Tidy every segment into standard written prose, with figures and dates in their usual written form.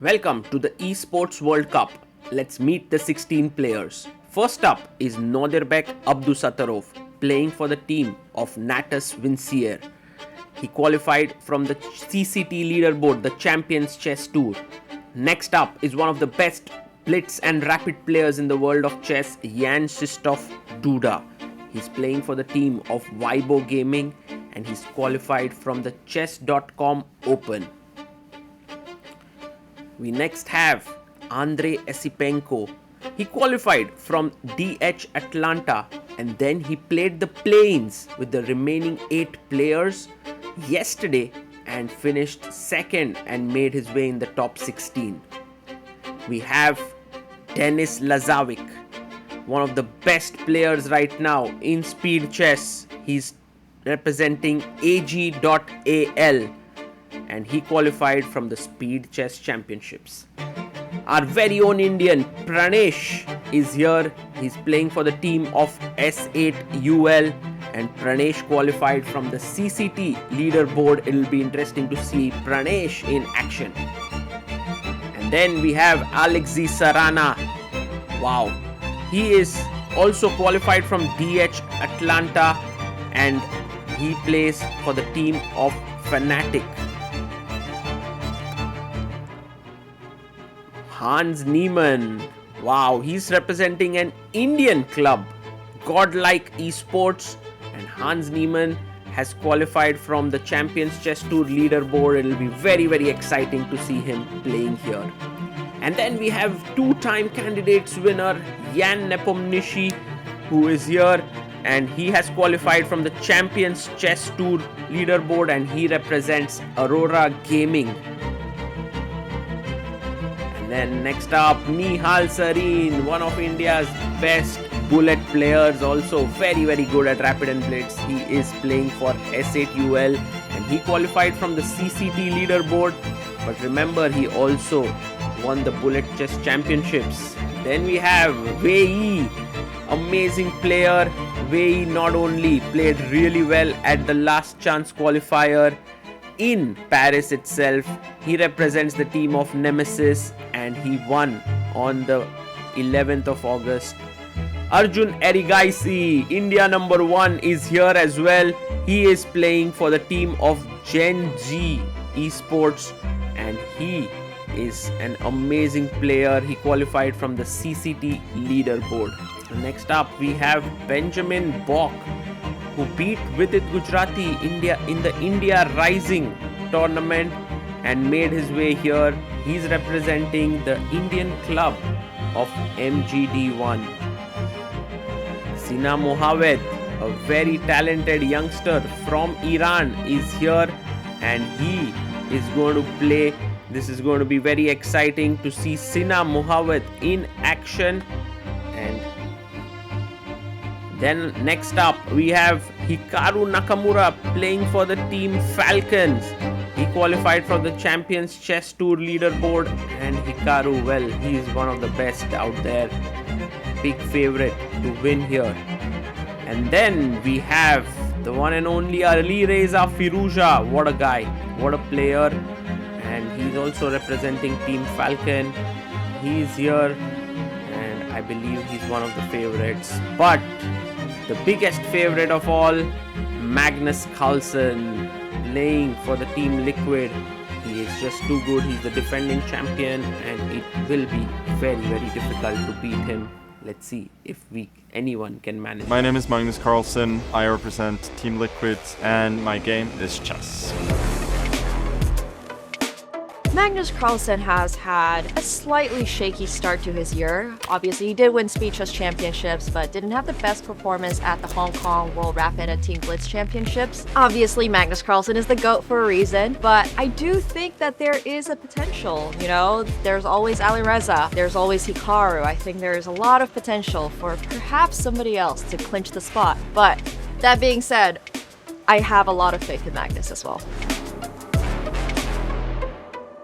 Welcome to the Esports World Cup. Let's meet the 16 players. First up is Nodirbek Abdusattorov, playing for the team of Natus Vincier. He qualified from the CCT leaderboard, the Champions Chess Tour. Next up is one of the best blitz and rapid players in the world of chess, Jan Krzysztof Duda. He's playing for the team of Weibo Gaming and he's qualified from the chess.com Open. We next have Andrei Esipenko. He qualified from DH Atlanta and then he played the plains with the remaining 8 players yesterday and finished second and made his way in the top 16. We have Denis Lazovic, one of the best players right now in speed chess. He's representing AG.AL and he qualified from the Speed Chess Championships. Our very own Indian Pranesh is here. He's playing for the team of S8UL and Pranesh qualified from the CCT leaderboard. It'll be interesting to see Pranesh in action. And then we have Alexei Sarana. Wow. He is also qualified from DH Atlanta and he plays for the team of Fnatic. Hans Niemann. Wow, he's representing an Indian club, Godlike Esports, and Hans Niemann has qualified from the Champions Chess Tour leaderboard. It'll be very, very exciting to see him playing here. And then we have two-time candidates winner Jan Nepomniachtchi, who is here and he has qualified from the Champions Chess Tour leaderboard and he represents Aurora Gaming. Then next up, Nihal Sarin, one of India's best bullet players, also very, very good at rapid and blitz. He is playing for S8UL and he qualified from the CCT leaderboard. But remember, he also won the Bullet Chess Championships. Then we have Wei Yi, amazing player. Wei Yi not only played really well at the last chance qualifier in Paris itself, he represents the team of Nemesis and he won on the 11th of August. Arjun Erigaisi, India number 1, is here as well. He is playing for the team of Gen G Esports and he is an amazing player. He qualified from the CCT leaderboard. Next up we have Benjamin Bok, who beat Vidit Gujarati India in the India Rising tournament and made his way here. He's representing the Indian club of MGD1. Sina Mohaved, a very talented youngster from Iran, is here and he is going to play. This is going to be very exciting to see Sina Mohaved in action. And then next up we have Hikaru Nakamura playing for the team Falcons. He qualified from the Champions Chess Tour leaderboard and Hikaru, well, he is one of the best out there. Big favorite to win here. And then we have the one and only Alireza Firouzja. What a guy, what a player. And he's also representing Team Falcon. He's here and I believe he's one of the favorites. But the biggest favorite of all, Magnus Carlsen, playing for the team Liquid. He is just too good. He's the defending champion and it will be very, very difficult to beat him. Let's see if anyone can manage. My name is Magnus Carlsen. I represent Team Liquid and my game is chess. Magnus Carlsen has had a slightly shaky start to his year. Obviously, he did win Speed Chess Championships, but didn't have the best performance at the Hong Kong World Rapid and Team Blitz Championships. Obviously, Magnus Carlsen is the GOAT for a reason, but I do think that there is a potential. You know, there's always Alireza, there's always Hikaru. I think there's a lot of potential for perhaps somebody else to clinch the spot. But that being said, I have a lot of faith in Magnus as well.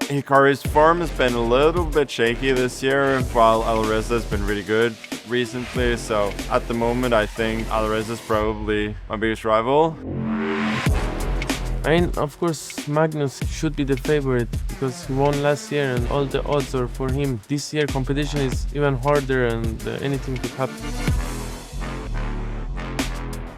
Hikaru's form has been a little bit shaky this year, while Alireza has been really good recently. So at the moment, I think Alireza is probably my biggest rival. I mean, of course, Magnus should be the favorite because he won last year and all the odds are for him. This year competition is even harder and anything could happen.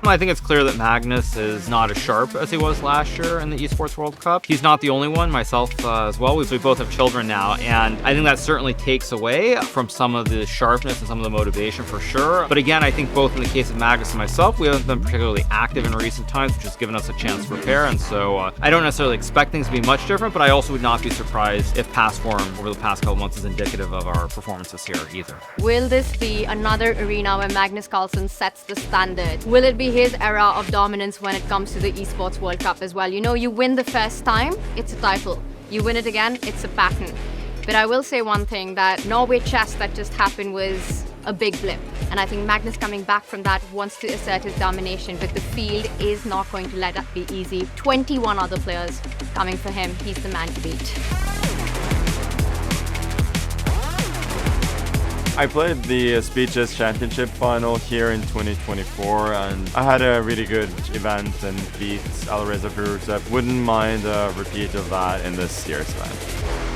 I think it's clear that Magnus is not as sharp as he was last year in the Esports World Cup. He's not the only one, myself as well. We both have children now, and I think that certainly takes away from some of the sharpness and some of the motivation for sure. But again, I think both in the case of Magnus and myself, we haven't been particularly active in recent times, which has given us a chance to prepare, and so I don't necessarily expect things to be much different, but I also would not be surprised if past form over the past couple months is indicative of our performances here either. Will this be another arena where Magnus Carlsen sets the standard? Will it be his era of dominance when it comes to the Esports World Cup as well? You know, you win the first time, it's a title. You win it again, it's a pattern. But I will say one thing, that Norway chess that just happened was a big blip. And I think Magnus coming back from that wants to assert his domination, but the field is not going to let that be easy. 21 other players coming for him. He's the man to beat. I played the Speed Chess Championship final here in 2024, and I had a really good event and beat Alireza Firouzja. Wouldn't mind a repeat of that in this year's event.